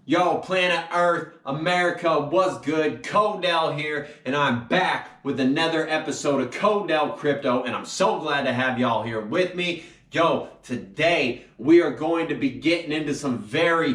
Yo, planet Earth, America, what's good? Codell here, and I'm back with another episode of Codell Crypto, and I'm so glad to have y'all here with me. Yo, today we are going to be getting into some very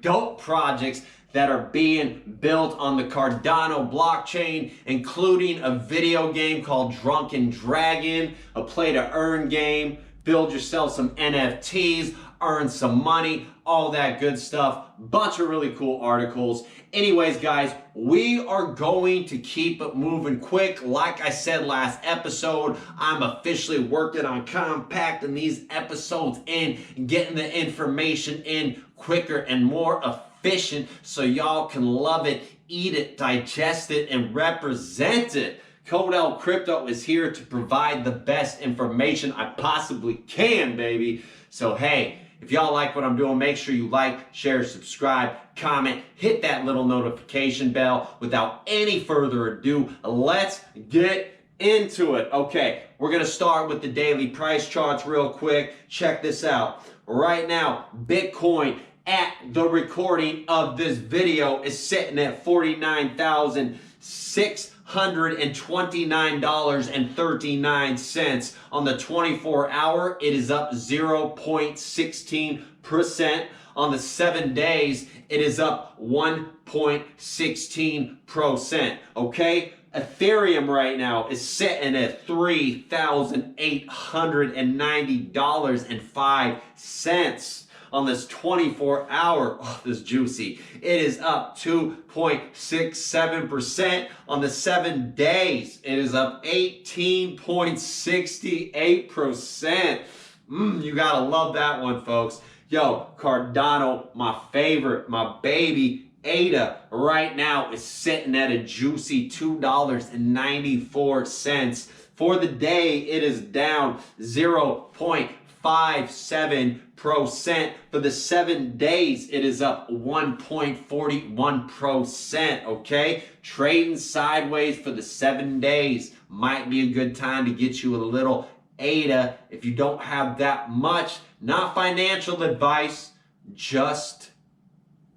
dope projects that are being built on the Cardano blockchain, including a video game called Drunken Dragon, a play-to-earn game, build yourself some NFTs, earn some money, all that good stuff. Bunch of really cool articles. Anyways, guys, we are going to keep it moving quick. Like I said last episode, I'm officially working on compacting these episodes in and getting the information in quicker and more efficient so y'all can love it, eat it, digest it, and represent it. Codell Crypto is here to provide the best information I possibly can, baby. So, hey, if y'all like what I'm doing, make sure you like, share, subscribe, comment, hit that little notification bell. Without any further ado, let's get into it. Okay, we're going to start with the daily price charts real quick. Check this out. Right now, Bitcoin at the recording of this video is sitting at $49,629.39. On the 24-hour, it is up 0.16%. On the 7 days, it is up 1.16%. Okay? Ethereum right now is sitting at $3,890.05. On this 24-hour, oh, this juicy, it is up 2.67%. On the 7 days, it is up 18.68%. You gotta love that one, folks. Yo, Cardano, my favorite, my baby, ADA, right now is sitting at a juicy $2.94. For the day, it is down 0.57%. For the 7 days, it is up 1.41%. Okay, trading sideways for the 7 days might be a good time to get you a little ADA if you don't have that much. Not financial advice, just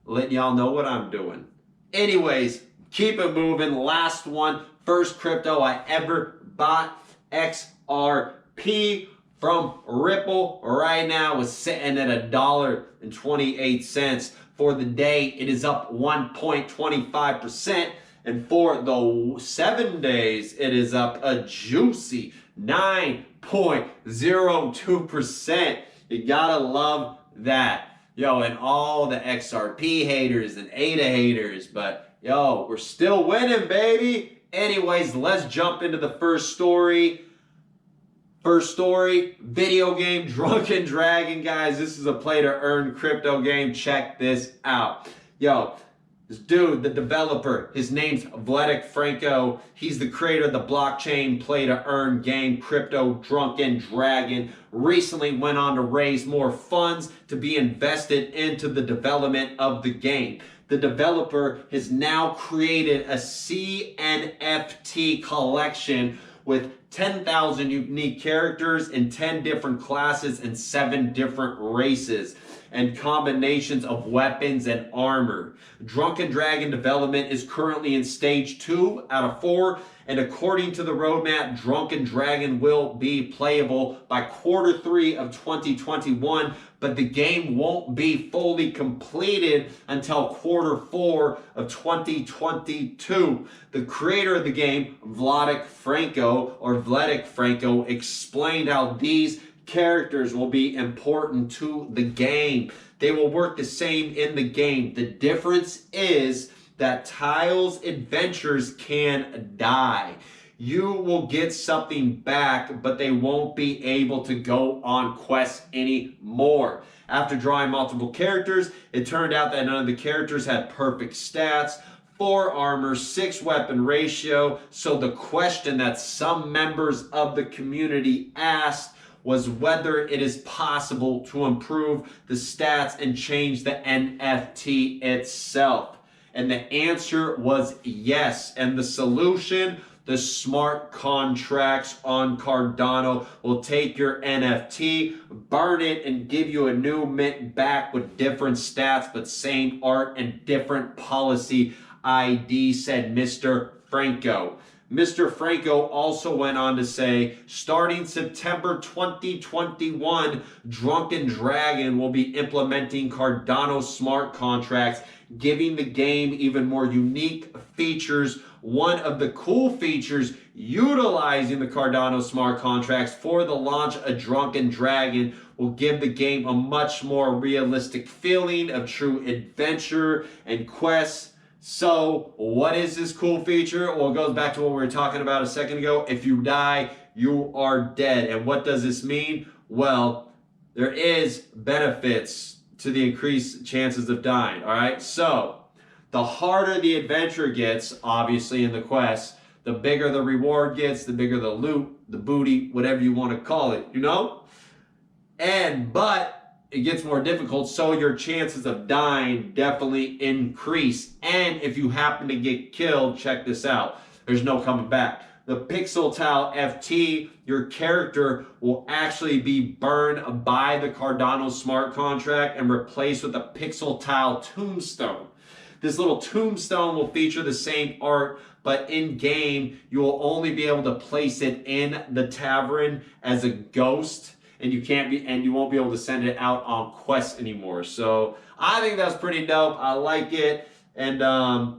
letting y'all know what I'm doing. Anyways, keep it moving. Last one, first crypto I ever bought, XRP from Ripple. Right now is sitting at $1.28. For the day, it is up 1.25%. And for the 7 days, it is up a juicy 9.02%. You gotta love that. Yo, and all the XRP haters and ADA haters, but yo, we're still winning, baby. Anyways, let's jump into the first story. First story, video game Drunken Dragon, guys. This is a play-to-earn crypto game. Check this out. Yo, this dude, the developer, his name's Vladek Franco. He's the creator of the blockchain play-to-earn game Crypto Drunken Dragon. Recently went on to raise more funds to be invested into the development of the game. The developer has now created a CNFT collection with 10,000 unique characters in 10 different classes and 7 different races and combinations of weapons and armor. Drunken Dragon development is currently in stage 2 out of 4, and according to the roadmap, Drunken Dragon will be playable by Q3 of 2021, but the game won't be fully completed until Q4 of 2022. The creator of the game, Vladek Franco, explained how these characters will be important to the game. They will work the same in the game. The difference is that Tile's adventures can die. You will get something back, but they won't be able to go on quests anymore. After drawing multiple characters, it turned out that none of the characters had perfect stats, 4 armor, 6 weapon ratio. So the question that some members of the community asked was whether it is possible to improve the stats and change the NFT itself. And the answer was yes. And the solution, The smart contracts on Cardano will take your NFT, burn it, and give you a new mint back with different stats, but same art and different policy ID, said Mr. Franco. Mr. Franco also went on to say, starting September 2021, Drunken Dragon will be implementing Cardano smart contracts, giving the game even more unique features. One of the cool features utilizing the Cardano smart contracts for the launch of Drunken Dragon will give the game a much more realistic feeling of true adventure and quests. So, what is this cool feature? Well, it goes back to what we were talking about a second ago. If you die, you are dead. And what does this mean? Well, there is benefits to the increased chances of dying, all right? So, the harder the adventure gets, obviously in the quest, the bigger the reward gets, the bigger the loot, the booty, whatever you want to call it, you know? But it gets more difficult, so your chances of dying definitely increase. And if you happen to get killed, check this out, there's no coming back. The Pixel Tile FT, your character will actually be burned by the Cardano smart contract and replaced with a Pixel Tile tombstone. This little tombstone will feature the same art, but in game, you will only be able to place it in the tavern as a ghost. And you won't be able to send it out on quests anymore. So I think that's pretty dope. I like it. And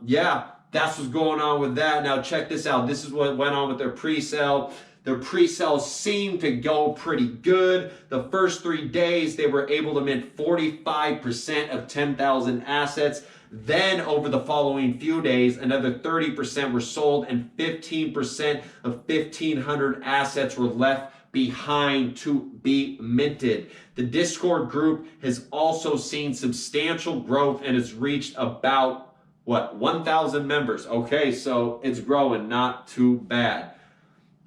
yeah, that's what's going on with that. Now check this out. This is what went on with their pre-sale. Their pre-sale seemed to go pretty good. The first 3 days, they were able to mint 45% of 10,000 assets. Then over the following few days, another 30% were sold and 15% of 1,500 assets were left behind to be minted. The Discord group has also seen substantial growth and has reached about, 1,000 members. Okay, so it's growing, not too bad.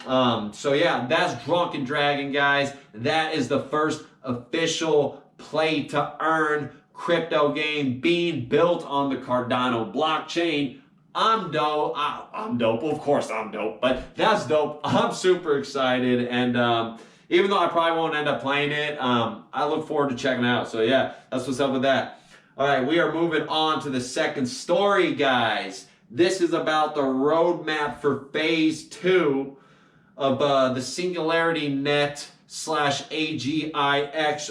So yeah, that's Drunken Dragon, guys. That is the first official play to earn crypto game being built on the Cardano blockchain. I'm dope. I'm dope. Of course I'm dope, but that's dope. I'm super excited. And even though I probably won't end up playing it, I look forward to checking it out. So yeah, that's what's up with that. All right, we are moving on to the second story, guys. This is about the roadmap for phase 2 of the Singularity Net / AGIX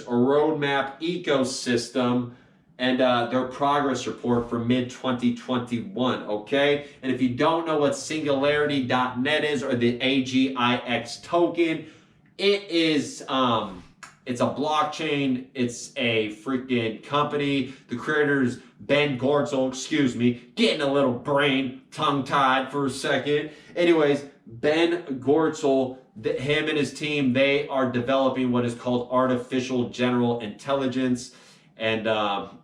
roadmap ecosystem, and their progress report for mid-2021, okay? And if you don't know what Singularity.net is, or the AGIX token, it is, it's a blockchain, it's a freaking company. The creators, Ben Gortzel, getting a little brain tongue-tied for a second. Anyways, Ben Gortzel, him and his team, they are developing what is called artificial general intelligence. And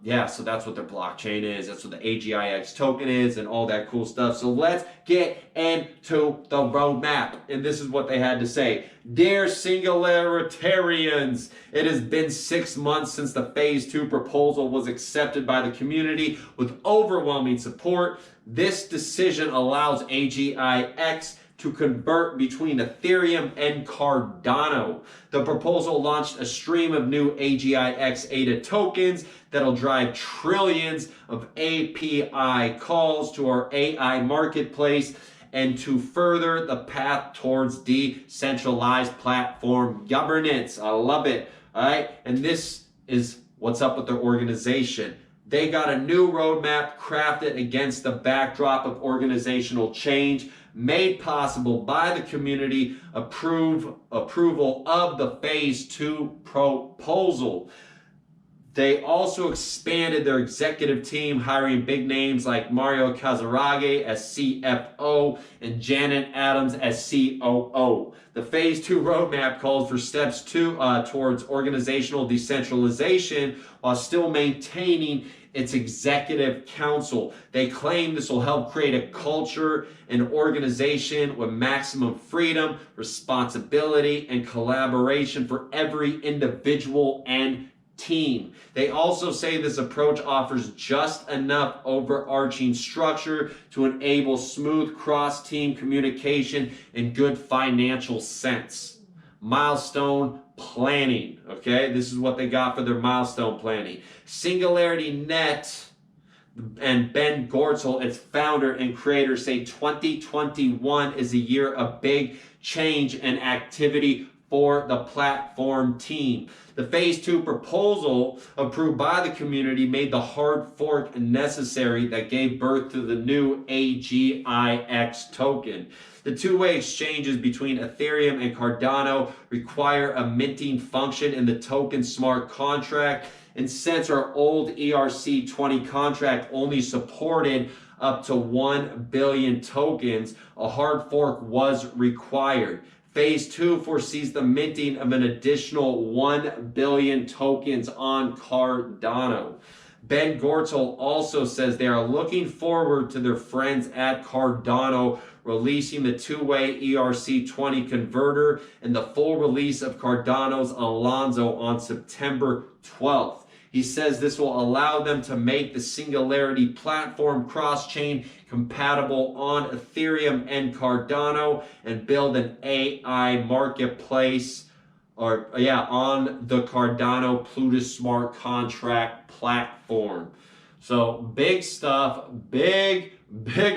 yeah, so that's what their blockchain is. That's what the AGIX token is and all that cool stuff. So let's get into the roadmap. And this is what they had to say. Dear Singularitarians, it has been 6 months since the phase 2 proposal was accepted by the community with overwhelming support. This decision allows AGIX to convert between Ethereum and Cardano. The proposal launched a stream of new AGIX ADA tokens that'll drive trillions of API calls to our AI marketplace and to further the path towards decentralized platform governance. I love it. All right. And this is what's up with their organization. They got a new roadmap crafted against the backdrop of organizational change, made possible by the community approval of the phase 2 proposal. They also expanded their executive team, hiring big names like Mario Kazarage as CFO and Janet Adams as COO. The phase 2 roadmap calls for steps towards organizational decentralization while still maintaining its executive council. They claim this will help create a culture and organization with maximum freedom, responsibility, and collaboration for every individual and team. They also say this approach offers just enough overarching structure to enable smooth cross-team communication and good financial sense. Milestone Planning, okay? This is what they got for their milestone planning. Singularity Net and Ben Gortzel, its founder and creator, say 2021 is a year of big change and activity for the platform team. The Phase 2 proposal approved by the community made the hard fork necessary that gave birth to the new AGIX token. The two-way exchanges between Ethereum and Cardano require a minting function in the token smart contract, and since our old ERC20 contract only supported up to 1 billion tokens, a hard fork was required. Phase 2 foresees the minting of an additional 1 billion tokens on Cardano. Ben Gortzel also says they are looking forward to their friends at Cardano releasing the two-way ERC20 converter and the full release of Cardano's Alonzo on September 12th. He says this will allow them to make the Singularity platform cross-chain compatible on Ethereum and Cardano and build an AI marketplace on the Cardano Plutus smart contract platform. So big stuff, big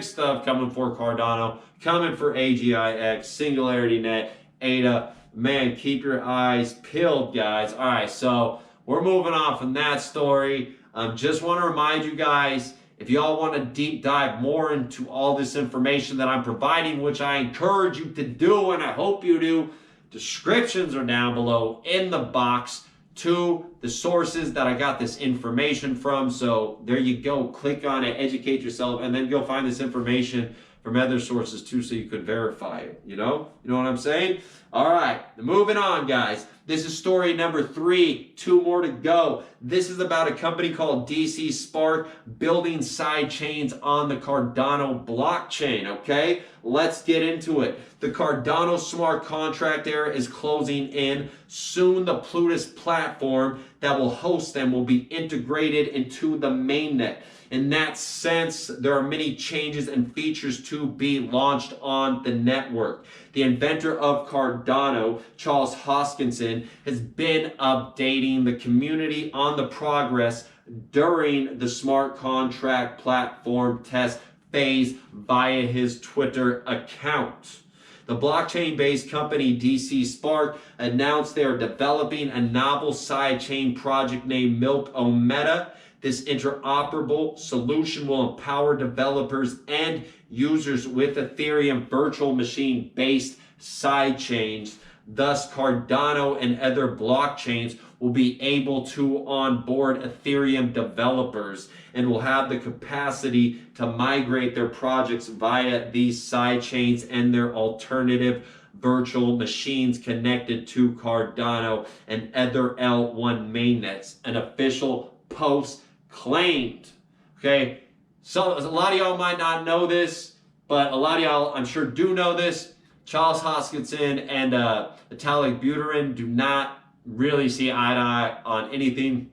stuff coming for Cardano, coming for AGIX, Singularity Net, ADA. Man, keep your eyes peeled, guys. All right, so we're moving on from that story. Just want to remind you guys, if y'all want to deep dive more into all this information that I'm providing, which I encourage you to do, and I hope you do, descriptions are down below in the box to the sources that I got this information from. So there you go. Click on it, educate yourself, and then go find this information from other sources too so you could verify it. You know what I'm saying? All right, moving on, guys. This is story number 3, 2 more to go. This is about a company called DC Spark building side chains on the Cardano blockchain, okay? Let's get into it. The Cardano smart contract era is closing in. Soon the Plutus platform that will host them will be integrated into the mainnet. In that sense, there are many changes and features to be launched on the network. The inventor of Cardano, Charles Hoskinson, has been updating the community on the progress during the smart contract platform test phase via his Twitter account. The blockchain-based company DC Spark announced they are developing a novel sidechain project named Milk-O-Meta. This interoperable solution will empower developers and users with Ethereum virtual machine-based sidechains. Thus, Cardano and other blockchains will be able to onboard Ethereum developers and will have the capacity to migrate their projects via these sidechains and their alternative virtual machines connected to Cardano and other L1 mainnets. An official post claimed. Okay, so a lot of y'all might not know this, but a lot of y'all I'm sure do know this. Charles Hoskinson and Vitalik Buterin do not really see eye to eye on anything,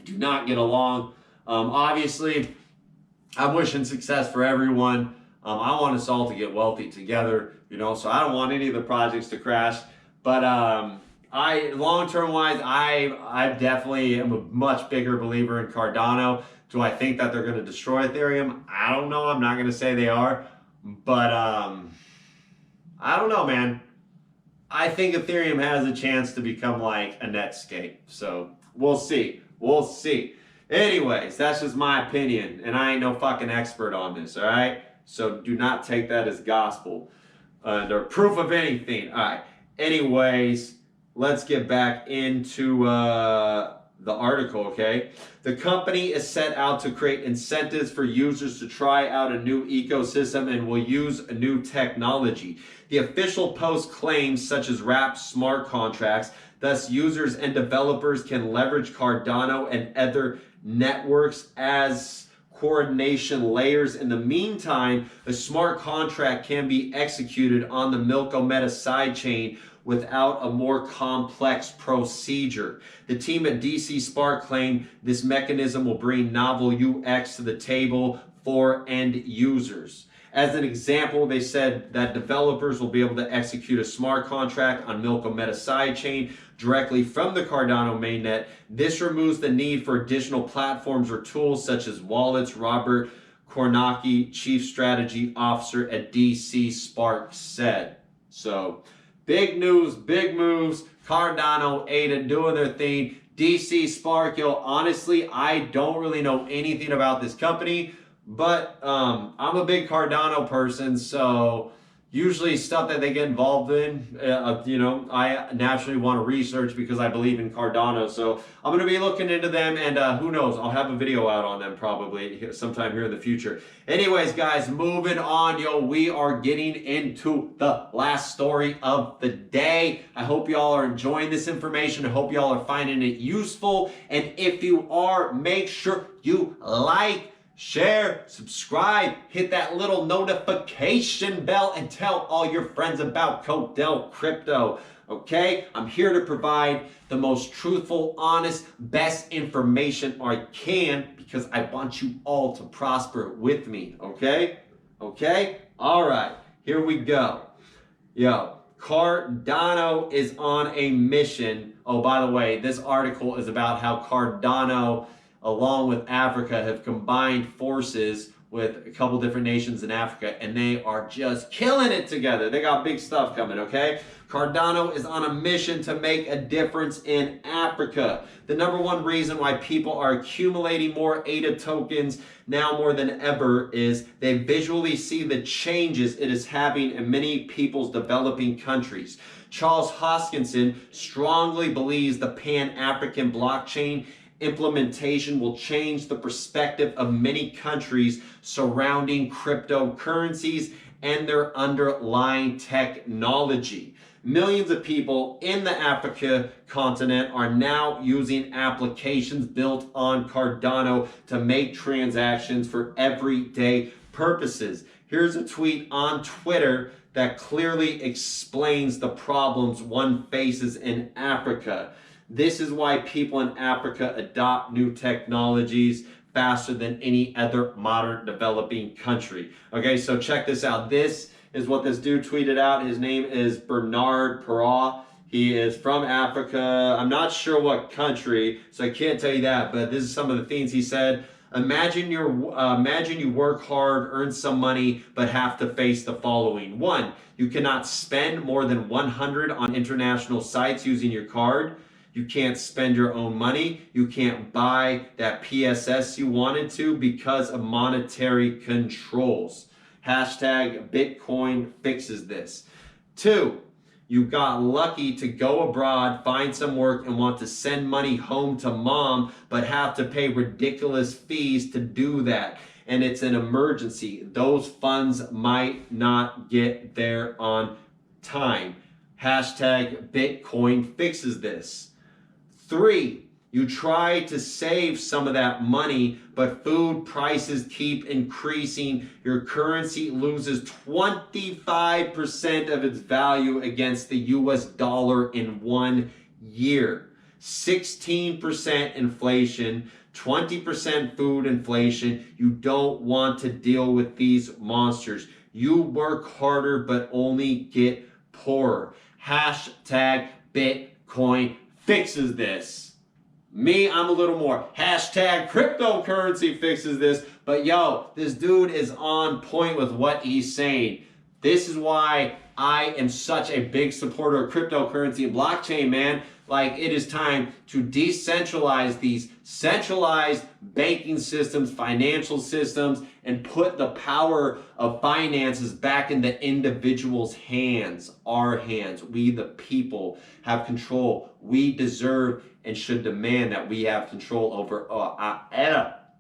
do not get along. Obviously, I'm wishing success for everyone. I want us all to get wealthy together, so I don't want any of the projects to crash. But long-term wise, I definitely am a much bigger believer in Cardano. Do I think that they're going to destroy Ethereum? I don't know. I'm not going to say they are. But I don't know, man. I think Ethereum has a chance to become like a Netscape. So we'll see. We'll see. Anyways, that's just my opinion. And I ain't no fucking expert on this, all right? So do not take that as gospel or proof of anything. All right. Anyways, let's get back into the article, okay? The company is set out to create incentives for users to try out a new ecosystem and will use a new technology. The official post claims such as wrapped smart contracts, thus users and developers can leverage Cardano and other networks as coordination layers. In the meantime, a smart contract can be executed on the Milk-O-Meta sidechain without a more complex procedure. The team at DC Spark claim this mechanism will bring novel UX to the table for end users. As an example, they said that developers will be able to execute a smart contract on Milk Meta sidechain directly from the Cardano mainnet. This removes the need for additional platforms or tools such as wallets. Robert Kornacki, Chief Strategy Officer at DC Spark, said. So, big news, big moves. Cardano, ADA doing their thing. DC Spark, yo, honestly, I don't really know anything about this company. But I'm a big Cardano person, so usually stuff that they get involved in, I naturally want to research because I believe in Cardano. So I'm going to be looking into them, and who knows, I'll have a video out on them probably sometime here in the future. Anyways, guys, moving on, yo, we are getting into the last story of the day. I hope y'all are enjoying this information. I hope y'all are finding it useful. And if you are, make sure you like, share, subscribe, hit that little notification bell, and tell all your friends about Codell Crypto. Okay? I'm here to provide the most truthful, honest, best information I can because I want you all to prosper with me. Okay? Okay? All right. Here we go. Yo, Cardano is on a mission. Oh, by the way, this article is about how Cardano, along with Africa, have combined forces with a couple different nations in Africa, and they are just killing it together. They got big stuff coming, okay? Cardano is on a mission to make a difference in Africa. The number one reason why people are accumulating more ADA tokens now more than ever is they visually see the changes it is having in many people's developing countries. Charles Hoskinson strongly believes the Pan-African blockchain implementation will change the perspective of many countries surrounding cryptocurrencies and their underlying technology. Millions of people in the Africa continent are now using applications built on Cardano to make transactions for everyday purposes. Here's a tweet on Twitter that clearly explains the problems one faces in Africa. This is why people in Africa adopt new technologies faster than any other modern developing country. Okay, so check this out. This is what this dude tweeted out. His name is Bernard Perrault. He is from Africa. I'm not sure what country, so I can't tell you that, but this is some of the things he said. Imagine you work hard, earn some money, but have to face the following. 1, you cannot spend more than 100 on international sites using your card. You can't spend your own money. You can't buy that PSS you wanted to because of monetary controls. Hashtag Bitcoin fixes this. 2, you got lucky to go abroad, find some work, and want to send money home to mom, but have to pay ridiculous fees to do that. And it's an emergency. Those funds might not get there on time. Hashtag Bitcoin fixes this. 3, you try to save some of that money, but food prices keep increasing. Your currency loses 25% of its value against the US dollar in 1 year. 16% inflation, 20% food inflation. You don't want to deal with these monsters. You work harder, but only get poorer. Hashtag Bitcoin fixes this. Me, I'm a little more. Hashtag cryptocurrency fixes this. But yo, this dude is on point with what he's saying. This is why I am such a big supporter of cryptocurrency and blockchain, man. Like, it is time to decentralize these centralized banking systems, financial systems, and put the power of finances back in the individual's hands, our hands. We, the people, have control. We deserve and should demand that we have control over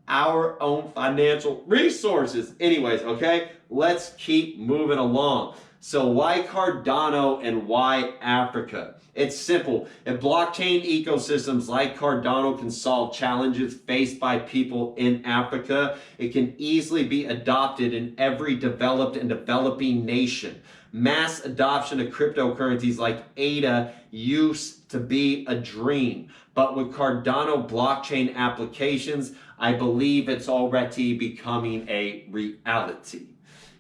our own financial resources. Anyways, okay, let's keep moving along. So why Cardano and why Africa? It's simple. If blockchain ecosystems like Cardano can solve challenges faced by people in Africa, it can easily be adopted in every developed and developing nation. Mass adoption of cryptocurrencies like ADA used to be a dream, but with Cardano blockchain applications, I believe it's already becoming a reality.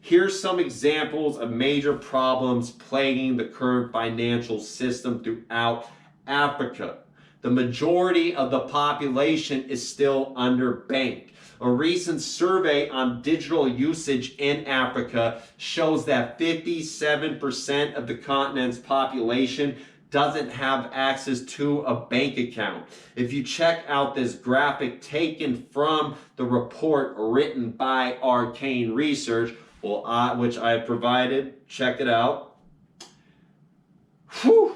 Here's some examples of major problems plaguing the current financial system throughout Africa. The majority of the population is still underbanked. A recent survey on digital usage in Africa shows that 57% of the continent's population doesn't have access to a bank account. If you check out this graphic taken from the report written by Arcane Research, which I have provided, check it out. Whew.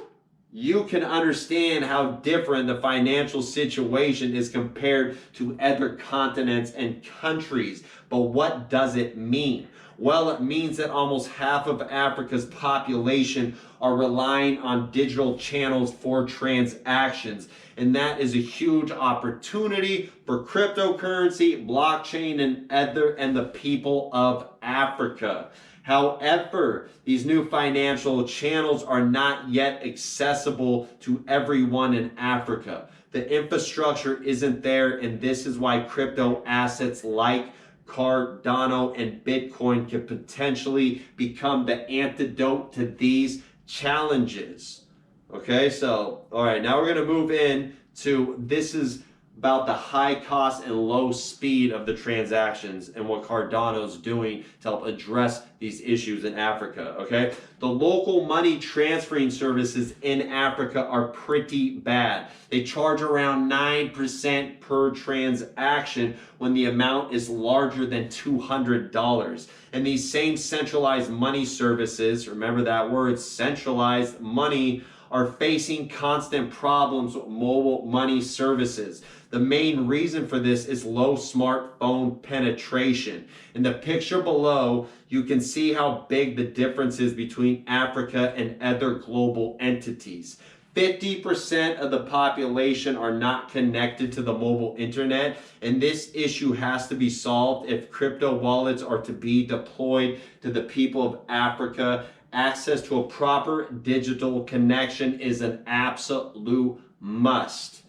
You can understand how different the financial situation is compared to other continents and countries. But what does it mean? Well, it means that almost half of Africa's population are relying on digital channels for transactions. And that is a huge opportunity for cryptocurrency, blockchain, and the people of Africa. However, these new financial channels are not yet accessible to everyone in Africa. The infrastructure isn't there, and this is why crypto assets like Cardano and Bitcoin could potentially become the antidote to these challenges. Okay, so, all right, now we're going to move in to, this is about the high cost and low speed of the transactions and what Cardano's doing to help address these issues in Africa, okay? The local money transferring services in Africa are pretty bad. They charge around 9% per transaction when the amount is larger than $200. And these same centralized money services, remember that word, centralized money, are facing constant problems with mobile money services. The main reason for this is low smartphone penetration. In the picture below, you can see how big the difference is between Africa and other global entities. 50% of the population are not connected to the mobile internet, and this issue has to be solved if crypto wallets are to be deployed to the people of Africa. Access to a proper digital connection is an absolute must.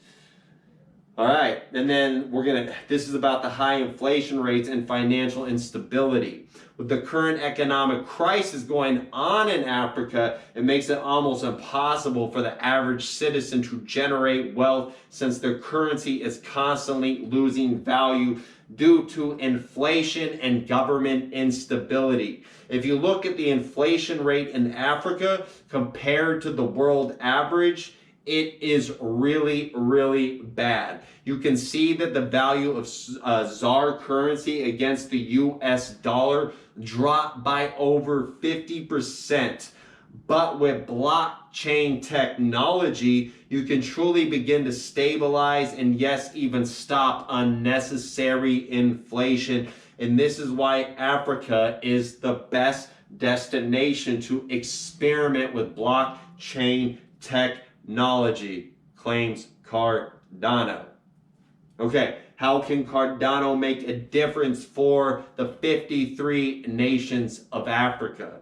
All right, and then this is about the high inflation rates and financial instability. With the current economic crisis going on in Africa, it makes it almost impossible for the average citizen to generate wealth since their currency is constantly losing value due to inflation and government instability. If you look at the inflation rate in Africa compared to the world average, it is really, really bad. You can see that the value of ZAR currency against the US dollar dropped by over 50%. But with blockchain technology, you can truly begin to stabilize and, yes, even stop unnecessary inflation. And this is why Africa is the best destination to experiment with blockchain technology, claims Cardano. Okay, how can Cardano make a difference for the 53 nations of Africa?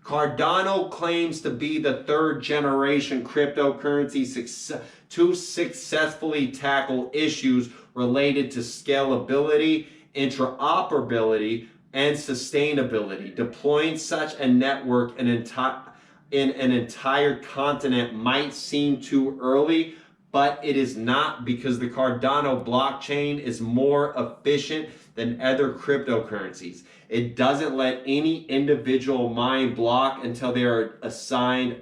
Cardano claims to be the third generation cryptocurrency to successfully tackle issues related to scalability, interoperability, and sustainability. Deploying such a network in an entire continent might seem too early, but it is not, because the Cardano blockchain is more efficient than other cryptocurrencies. It doesn't let any individual mine block until they are assigned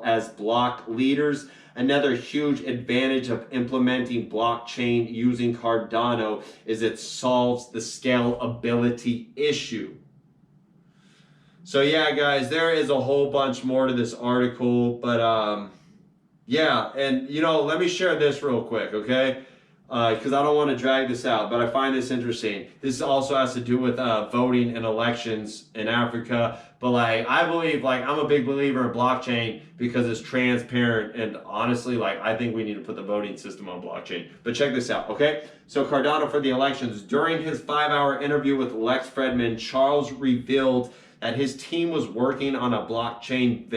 as block leaders. Another huge advantage of implementing blockchain using Cardano is it solves the scalability issue. So yeah, guys, there is a whole bunch more to this article, but yeah, and let me share this real quick, okay? Because I don't want to drag this out, but I find this interesting. This also has to do with voting and elections in Africa. But I believe, I'm a big believer in blockchain because it's transparent, and honestly, I think we need to put the voting system on blockchain. But check this out, okay? So Cardano for the elections. During his 5-hour interview with Lex Fredman, Charles revealed that his team was working on a blockchain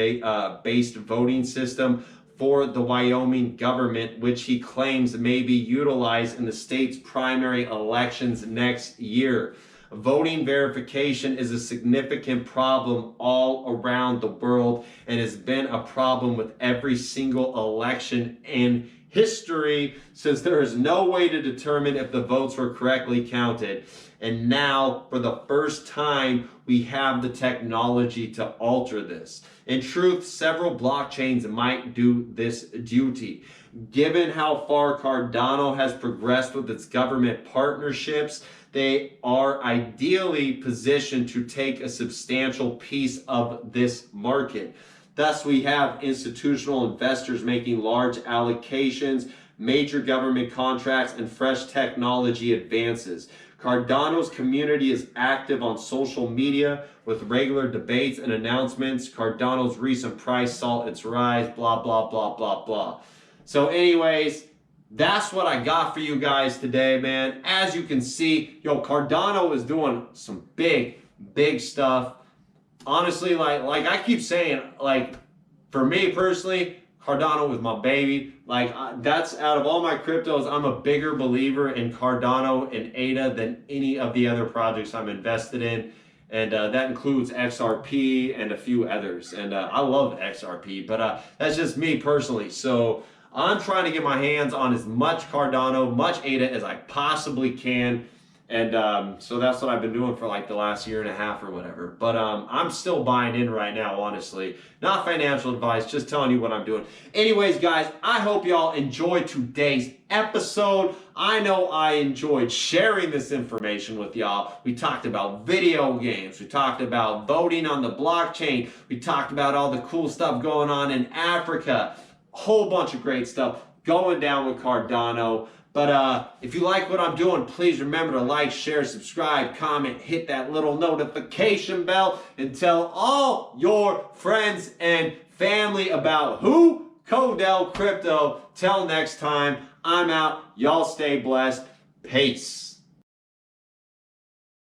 based voting system for the Wyoming government, which he claims may be utilized in the state's primary elections next year. Voting verification is a significant problem all around the world and has been a problem with every single election in history, since there is no way to determine if the votes were correctly counted. And now, for the first time, we have the technology to alter this. In truth, several blockchains might do this duty. Given how far Cardano has progressed with its government partnerships, they are ideally positioned to take a substantial piece of this market. Thus, we have institutional investors making large allocations, major government contracts, and fresh technology advances. Cardano's community is active on social media with regular debates and announcements. Cardano's recent price saw its rise, blah, blah, blah, blah, blah. So anyways, that's what I got for you guys today, man. As you can see, Cardano is doing some big stuff. Honestly, like I keep saying, like, for me personally, Cardano was my baby. Like, that's out of all my cryptos, I'm a bigger believer in Cardano and ADA than any of the other projects I'm invested in. And that includes XRP and a few others. And I love XRP, but that's just me personally. So I'm trying to get my hands on as much Cardano, much ADA as I possibly can. And so that's what I've been doing for like the last year and a half or whatever. But I'm still buying in right now, honestly. Not financial advice, just telling you what I'm doing. Anyways, guys, I hope y'all enjoyed today's episode. I know I enjoyed sharing this information with y'all. We talked about video games. We talked about voting on the blockchain. We talked about all the cool stuff going on in Africa. Whole bunch of great stuff going down with Cardano. But if you like what I'm doing, please remember to like, share, subscribe, comment, hit that little notification bell, and tell all your friends and family about who? Codell Crypto. Till next time, I'm out. Y'all stay blessed. Peace.